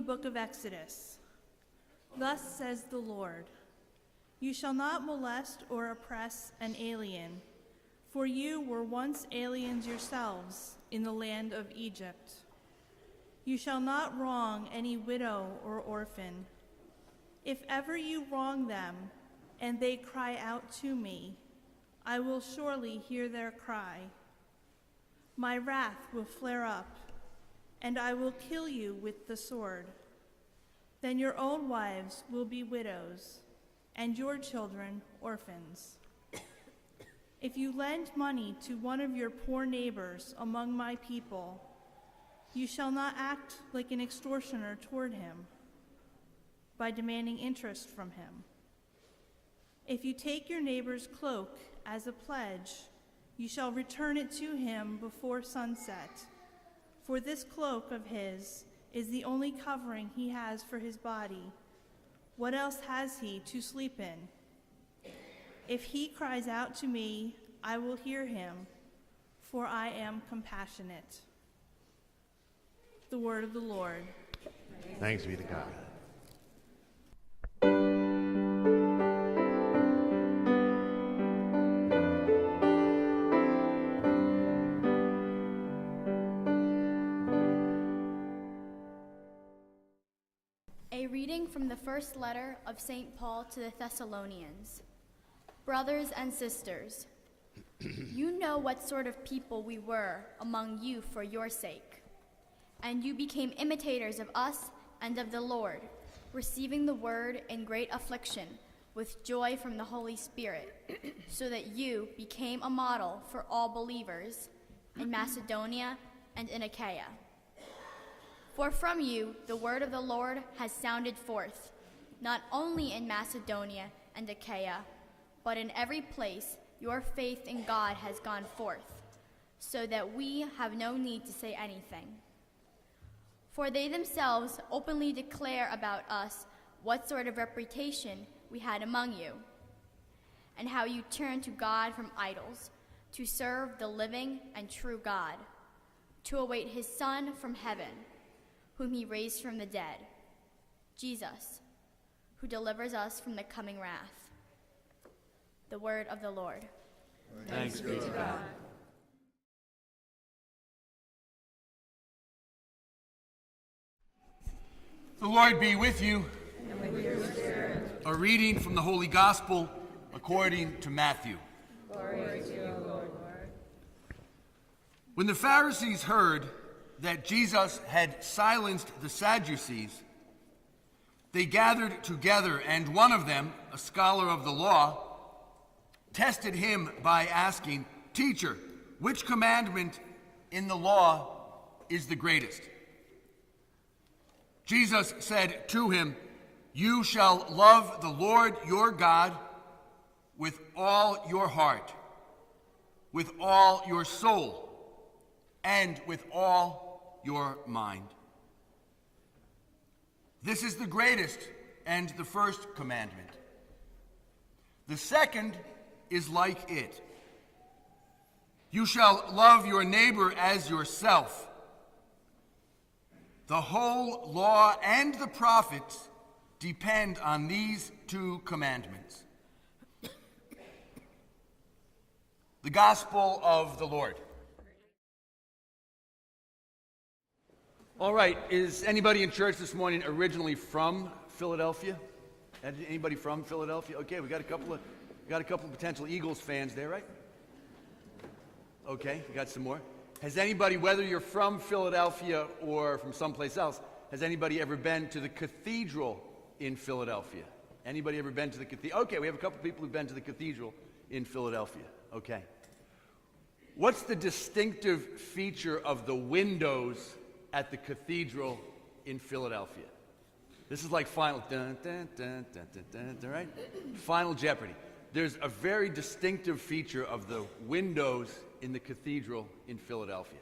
book of Exodus. Thus says the Lord, "You shall not molest or oppress an alien, for you were once aliens yourselves in the land of Egypt. You shall not wrong any widow or orphan. If ever you wrong them, and they cry out to me, I will surely hear their cry. My wrath will flare up, and I will kill you with the sword. Then your own wives will be widows, and your children orphans. If you lend money to one of your poor neighbors among my people, you shall not act like an extortioner toward him by demanding interest from him. If you take your neighbor's cloak as a pledge, you shall return it to him before sunset, for this cloak of his is the only covering he has for his body. What else has he to sleep in? If he cries out to me, I will hear him, for I am compassionate." The word of the Lord. Thanks be to God. A reading from the first letter of St. Paul to the Thessalonians. Brothers and sisters, you know what sort of people we were among you for your sake, and you became imitators of us and of the Lord, receiving the word in great affliction with joy from the Holy Spirit, so that you became a model for all believers in Macedonia and in Achaia. For from you the word of the Lord has sounded forth, not only in Macedonia and Achaia, but in every place your faith in God has gone forth, so that we have no need to say anything. For they themselves openly declare about us what sort of reputation we had among you, and how you turned to God from idols, to serve the living and true God, to await his Son from heaven, whom he raised from the dead, Jesus, who delivers us from the coming wrath. The word of the Lord. Thanks be to God. The Lord be with you. And with your spirit. A reading from the Holy Gospel according to Matthew. Glory to you, Lord. When the Pharisees heard that Jesus had silenced the Sadducees, they gathered together, and one of them, a scholar of the law, tested him by asking, "Teacher, which commandment in the law is the greatest?" Jesus said to him, "You shall love the Lord your God with all your heart, with all your soul, and with all your mind. This is the greatest and the first commandment. The second is like it. You shall love your neighbor as yourself. The whole law and the prophets depend on these two commandments." The Gospel of the Lord. All right, is anybody in church this morning originally from Philadelphia? Anybody from Philadelphia? Okay, we got a couple of potential Eagles fans there, right? Okay, we got some more. Has anybody, whether you're from Philadelphia or from someplace else, has anybody ever been to the cathedral in Philadelphia? Anybody ever been to the cathedral? Okay, we have a couple people who've been to the cathedral in Philadelphia. Okay. What's the distinctive feature of the windows at the cathedral in Philadelphia? This is like Final, dun, dun, dun, dun, dun, dun, right? Final Jeopardy. There's a very distinctive feature of the windows in the cathedral in Philadelphia.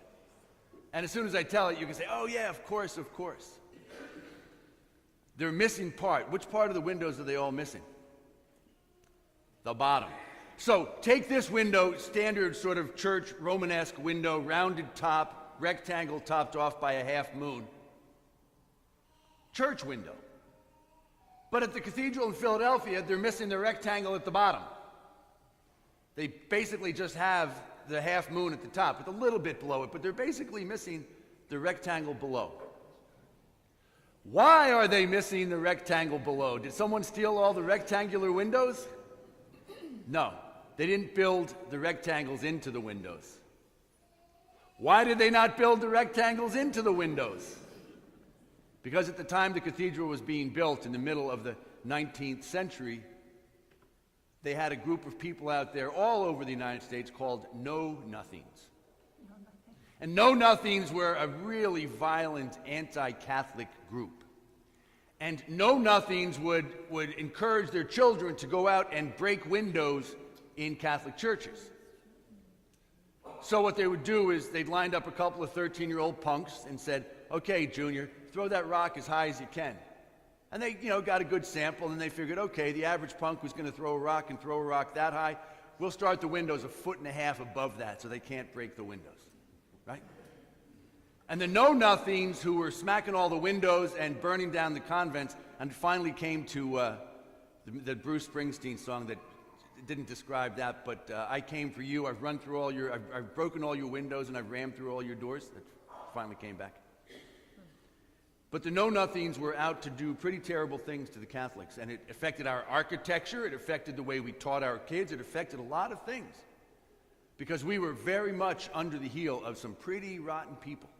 And as soon as I tell it, you can say, "Oh yeah, of course, of course." They're missing part. Which part of the windows are they all missing? The bottom. So take this window, standard sort of church Romanesque window, rounded top, rectangle topped off by a half moon. church window. But at the cathedral in Philadelphia, they're missing the rectangle at the bottom. They basically just have the half moon at the top with a little bit below it, but they're basically missing the rectangle below. Why are they missing the rectangle below? Did someone steal all the rectangular windows? No, they didn't build the rectangles into the windows. Why did they not build the rectangles into the windows? Because at the time the cathedral was being built in the middle of the 19th century, they had a group of people out there all over the United States called Know-Nothings. And Know-Nothings were a really violent anti-Catholic group. And Know-Nothings would encourage their children to go out and break windows in Catholic churches. So what they would do is they'd lined up a couple of 13-year-old punks and said, "Okay, Junior, throw that rock as high as you can." And they, got a good sample, and they figured, okay, the average punk who's going to throw a rock that high, we'll start the windows 1.5 feet above that so they can't break the windows, right? And the Know-Nothings who were smacking all the windows and burning down the convents, and finally came to the Bruce Springsteen song that didn't describe that, but I came for you, I've broken all your windows and I've rammed through all your doors. That finally came back. But the Know-Nothings were out to do pretty terrible things to the Catholics, and it affected our architecture, it affected the way we taught our kids, it affected a lot of things, because we were very much under the heel of some pretty rotten people.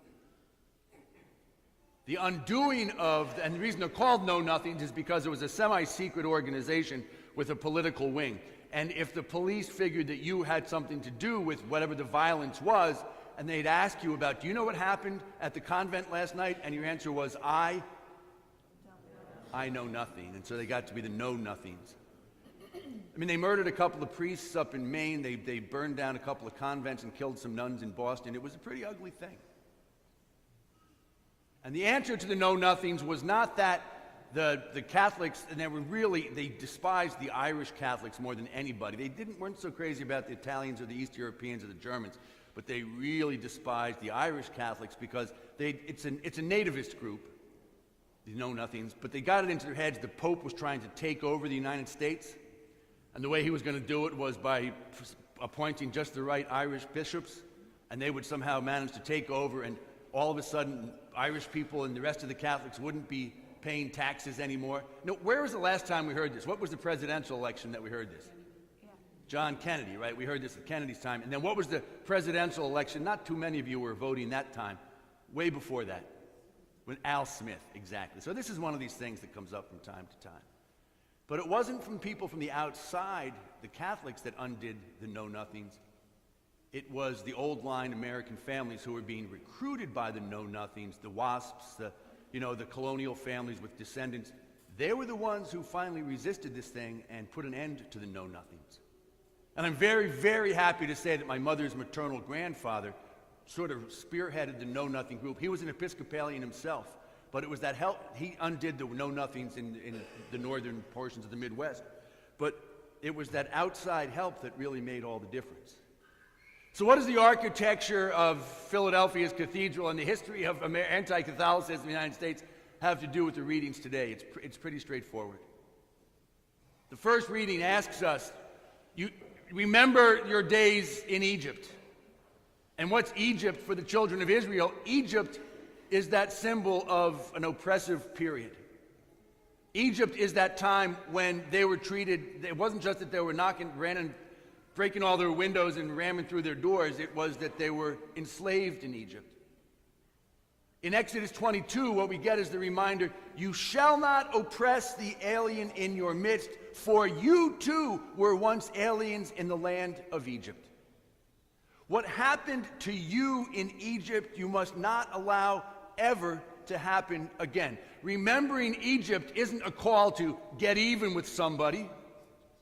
The undoing of, and the reason they're called Know-Nothings is because it was a semi-secret organization with a political wing. And if the police figured that you had something to do with whatever the violence was, and they'd ask you about, do you know what happened at the convent last night? And your answer was, I know nothing. And so they got to be the Know-Nothings. I mean, they murdered a couple of priests up in Maine. They burned down a couple of convents and killed some nuns in Boston. It was a pretty ugly thing. And the answer to the Know-Nothings was not that the Catholics, and they despised the Irish Catholics more than anybody. They weren't so crazy about the Italians or the East Europeans or the Germans, but they really despised the Irish Catholics because it's a nativist group, the Know-Nothings, but they got it into their heads the Pope was trying to take over the United States, and the way he was going to do it was by appointing just the right Irish bishops, and they would somehow manage to take over, and all of a sudden Irish people and the rest of the Catholics wouldn't be paying taxes anymore. No, where was the last time we heard this? What was the presidential election that we heard this? John Kennedy, right? We heard this at Kennedy's time. And then what was the presidential election? Not too many of you were voting that time. Way before that. When Al Smith, exactly. So this is one of these things that comes up from time to time. But it wasn't from people from the outside, the Catholics, that undid the Know-Nothings. It was the old line American families who were being recruited by the Know-Nothings, the WASPs, the colonial families with descendants. They were the ones who finally resisted this thing and put an end to the Know-Nothings. And I'm very, very happy to say that my mother's maternal grandfather sort of spearheaded the Know-Nothing group. He was an Episcopalian himself, but it was that he undid the Know-Nothings in the northern portions of the Midwest. But it was that outside help that really made all the difference. So what does the architecture of Philadelphia's cathedral and the history of anti-Catholicism in the United States have to do with the readings today? It's pretty straightforward. The first reading asks us, you remember your days in Egypt. And what's Egypt for the children of Israel? Egypt is that symbol of an oppressive period. Egypt is that time when they were treated, it wasn't just that they were breaking all their windows and ramming through their doors, it was that they were enslaved in Egypt. In Exodus 22, what we get is the reminder, you shall not oppress the alien in your midst, for you too were once aliens in the land of Egypt. What happened to you in Egypt, you must not allow ever to happen again. Remembering Egypt isn't a call to get even with somebody,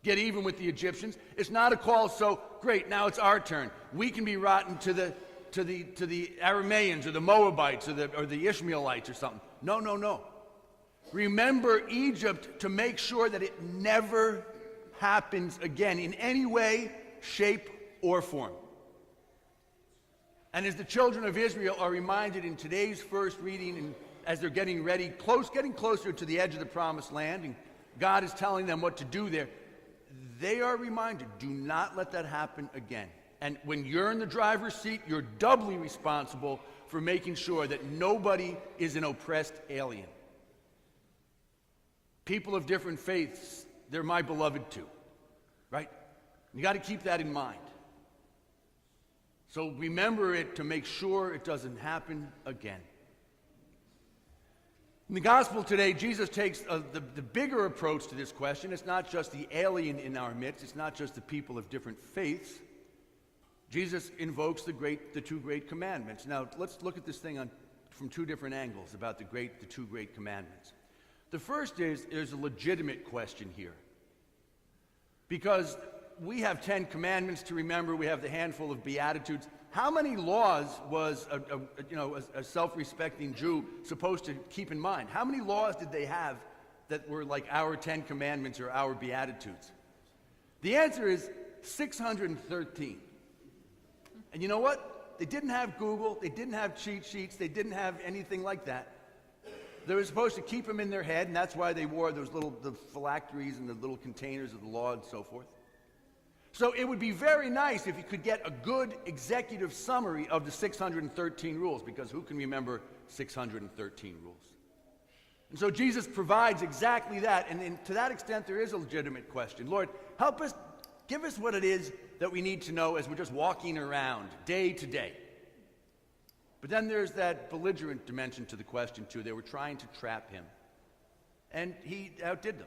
get even with the Egyptians. It's not a call, so great, now it's our turn. We can be rotten to the Arameans or the Moabites or the Ishmaelites or something. No. Remember Egypt to make sure that it never happens again in any way, shape, or form. And as the children of Israel are reminded in today's first reading in as they're getting closer to the edge of the promised land, and God is telling them what to do there, they are reminded, do not let that happen again. And when you're in the driver's seat, you're doubly responsible for making sure that nobody is an oppressed alien. People of different faiths, they're my beloved too, right? You got to keep that in mind. So remember it to make sure it doesn't happen again. In the gospel today, Jesus takes the bigger approach to this question. It's not just the alien in our midst. It's not just the people of different faiths. Jesus invokes the two great commandments. Now, let's look at this thing from two different angles about the two great commandments. The first is, there's a legitimate question here. Because we have 10 commandments to remember. We have the handful of Beatitudes. How many laws was a self-respecting Jew supposed to keep in mind? How many laws did they have that were like our 10 commandments or our Beatitudes? The answer is 613. And you know what? They didn't have Google. They didn't have cheat sheets. They didn't have anything like that. They were supposed to keep them in their head, and that's why they wore the phylacteries and the little containers of the law and so forth. So it would be very nice if you could get a good executive summary of the 613 rules, because who can remember 613 rules? And so Jesus provides exactly that, and to that extent there is a legitimate question. Lord, help us, give us what it is that we need to know as we're just walking around day to day. But then there's that belligerent dimension to the question too. They were trying to trap him, and he outdid them.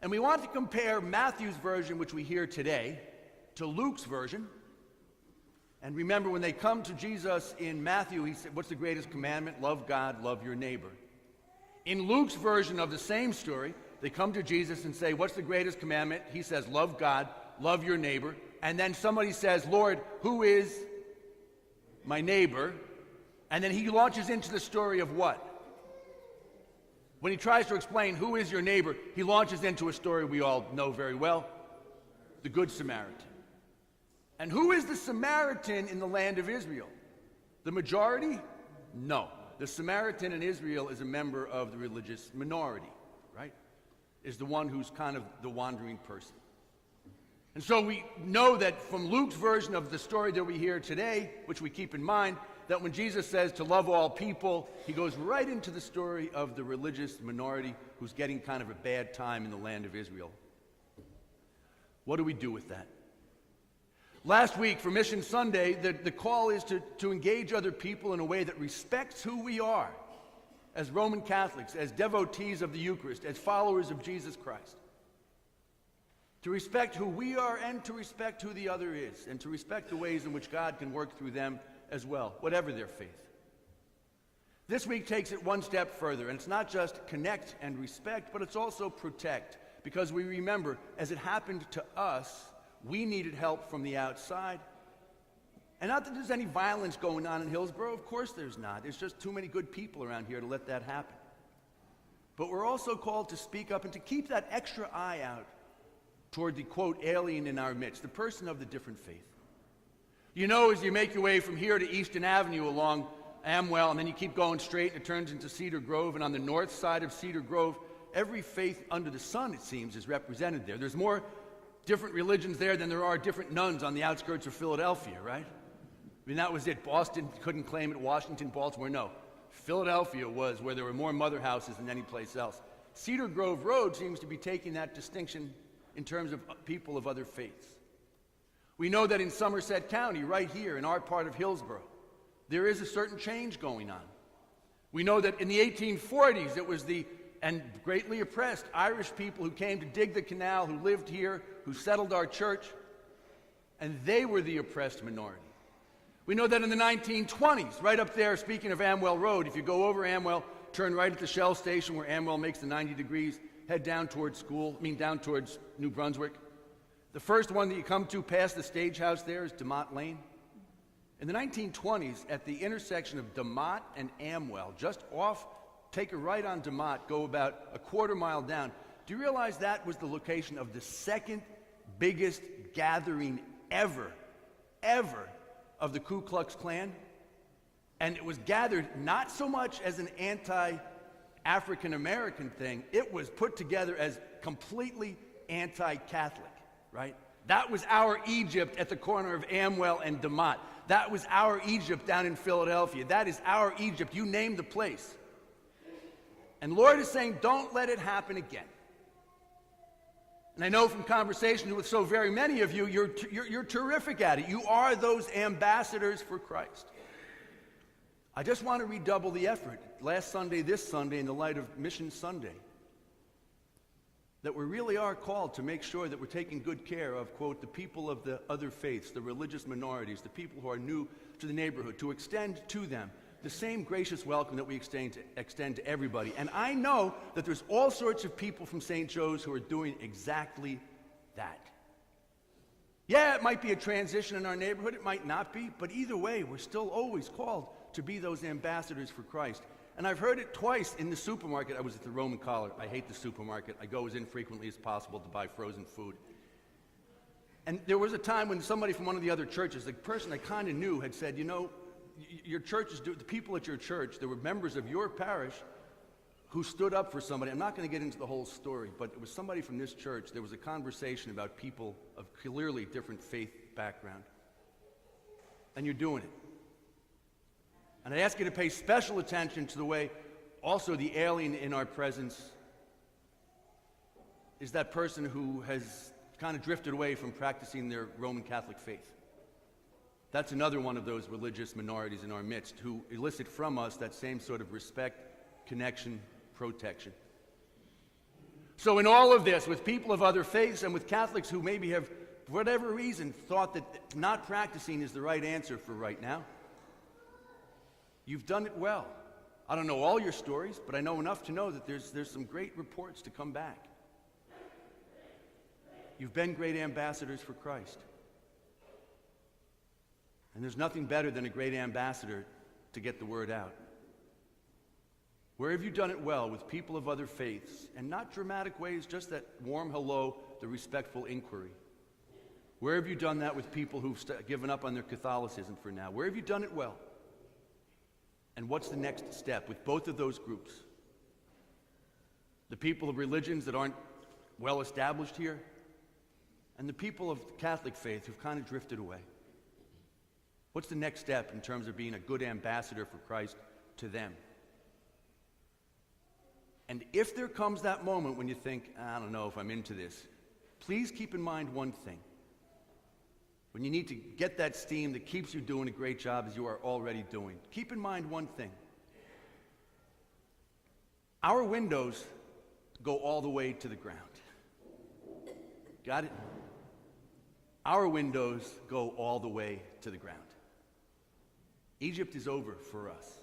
And we want to compare Matthew's version, which we hear today, to Luke's version. And remember, when they come to Jesus in Matthew, he said, what's the greatest commandment? Love God, love your neighbor. In Luke's version of the same story, they come to Jesus and say, what's the greatest commandment? He says, love God, love your neighbor. And then somebody says, Lord, who is my neighbor? And then he launches into the story of what? When he tries to explain who is your neighbor, he launches into a story we all know very well, the Good Samaritan. And who is the Samaritan in the land of Israel? The majority? No. The Samaritan in Israel is a member of the religious minority, right? Is the one who's kind of the wandering person. And so we know that from Luke's version of the story that we hear today, which we keep in mind, that when Jesus says to love all people, he goes right into the story of the religious minority who's getting kind of a bad time in the land of Israel. What do we do with that? Last week, for Mission Sunday, the call is to engage other people in a way that respects who we are as Roman Catholics, as devotees of the Eucharist, as followers of Jesus Christ. To respect who we are and to respect who the other is, and to respect the ways in which God can work through them as well, whatever their faith. This week takes it one step further, and it's not just connect and respect, but it's also protect, because we remember, as it happened to us, we needed help from the outside. And not that there's any violence going on in Hillsborough, of course there's not. There's just too many good people around here to let that happen. But we're also called to speak up and to keep that extra eye out toward the, quote, alien in our midst, the person of the different faith. You know, as you make your way from here to Easton Avenue along Amwell, and then you keep going straight, and it turns into Cedar Grove, and on the north side of Cedar Grove, every faith under the sun, it seems, is represented there. There's more different religions there than there are different nuns on the outskirts of Philadelphia, right? I mean, that was it. Boston couldn't claim it. Washington, Baltimore, no. Philadelphia was where there were more mother houses than any place else. Cedar Grove Road seems to be taking that distinction in terms of people of other faiths. We know that in Somerset County, right here in our part of Hillsborough, there is a certain change going on. We know that in the 1840s, it was the greatly oppressed Irish people who came to dig the canal, who lived here, who settled our church, and they were the oppressed minority. We know that in the 1920s, right up there, speaking of Amwell Road, if you go over Amwell, turn right at the Shell station where Amwell makes the 90 degrees, head down towards down towards New Brunswick. The first one that you come to past the stage house there is DeMott Lane. In the 1920s, at the intersection of DeMott and Amwell, just off, take a right on DeMott, go about a quarter mile down. Do you realize that was the location of the second biggest gathering ever of the Ku Klux Klan? And it was gathered not so much as an anti-African American thing, it was put together as completely anti-Catholic, right? That was our Egypt at the corner of Amwell and DeMott. That was our Egypt down in Philadelphia. That is our Egypt. You name the place. And Lord is saying, don't let it happen again. And I know from conversations with so very many of you, you're terrific at it. You are those ambassadors for Christ. I just want to redouble the effort last Sunday, this Sunday, in the light of Mission Sunday, that we really are called to make sure that we're taking good care of, quote, the people of the other faiths, the religious minorities, the people who are new to the neighborhood, to extend to them the same gracious welcome that we extend to everybody. And I know that there's all sorts of people from St. Joe's who are doing exactly that. Yeah, it might be a transition in our neighborhood, it might not be, but either way, we're still always called to be those ambassadors for Christ. And I've heard it twice in the supermarket. I was at the Roman Collar. I hate the supermarket. I go as infrequently as possible to buy frozen food. And there was a time when somebody from one of the other churches, the person I kind of knew, had said, you know, your churches, the people at your church, there were members of your parish who stood up for somebody. I'm not going to get into the whole story, but it was somebody from this church. There was a conversation about people of clearly different faith background. And you're doing it. And I ask you to pay special attention to the way also the alien in our presence is that person who has kind of drifted away from practicing their Roman Catholic faith. That's another one of those religious minorities in our midst who elicit from us that same sort of respect, connection, protection. So in all of this, with people of other faiths and with Catholics who maybe have, for whatever reason, thought that not practicing is the right answer for right now, you've done it well. I don't know all your stories, but I know enough to know that there's some great reports to come back. You've been great ambassadors for Christ. And there's nothing better than a great ambassador to get the word out. Where have you done it well with people of other faiths, and not dramatic ways, just that warm hello, the respectful inquiry? Where have you done that with people who've given up on their Catholicism for now? Where have you done it well? And what's the next step with both of those groups? The people of religions that aren't well established here, and the people of the Catholic faith who've kind of drifted away. What's the next step in terms of being a good ambassador for Christ to them? And if there comes that moment when you think, I don't know if I'm into this, please keep in mind one thing. When you need to get that steam that keeps you doing a great job as you are already doing, keep in mind one thing. Our windows go all the way to the ground. Got it? Our windows go all the way to the ground. Egypt is over for us.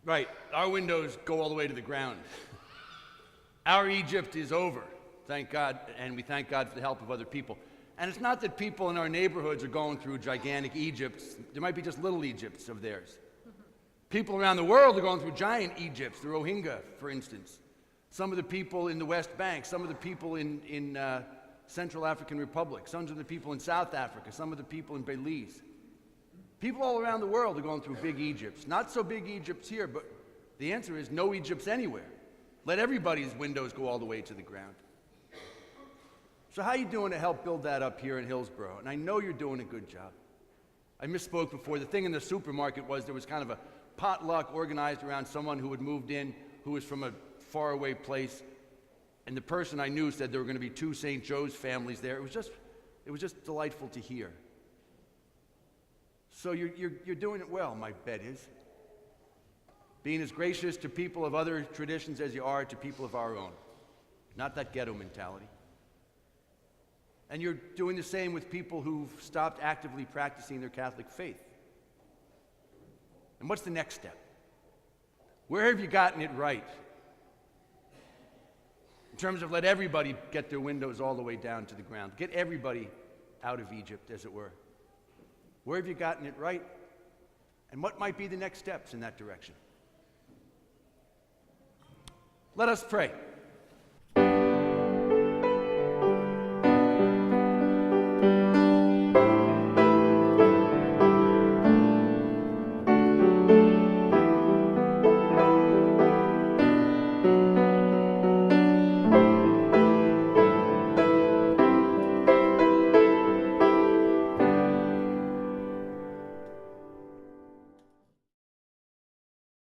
Right, our windows go all the way to the ground. Our Egypt is over, thank God, and we thank God for the help of other people. And it's not that people in our neighborhoods are going through gigantic Egypts. There might be just little Egypts of theirs. People around the world are going through giant Egypts, the Rohingya, for instance. Some of the people in the West Bank, some of the people in Central African Republic, some of the people in South Africa, some of the people in Belize. People all around the world are going through big Egypts. Not so big Egypts here, but the answer is no Egypts anywhere. Let everybody's windows go all the way to the ground. So how are you doing to help build that up here in Hillsborough? And I know you're doing a good job. I misspoke before. The thing in the supermarket was there was kind of a potluck organized around someone who had moved in, who was from a faraway place. And the person I knew said there were going to be 2 St. Joe's families there. It was just delightful to hear. So you're doing it well, my bet is. Being as gracious to people of other traditions as you are to people of our own. Not that ghetto mentality. And you're doing the same with people who've stopped actively practicing their Catholic faith. And what's the next step? Where have you gotten it right? In terms of let everybody get their windows all the way down to the ground. Get everybody out of Egypt, as it were. Where have you gotten it right? And what might be the next steps in that direction? Let us pray.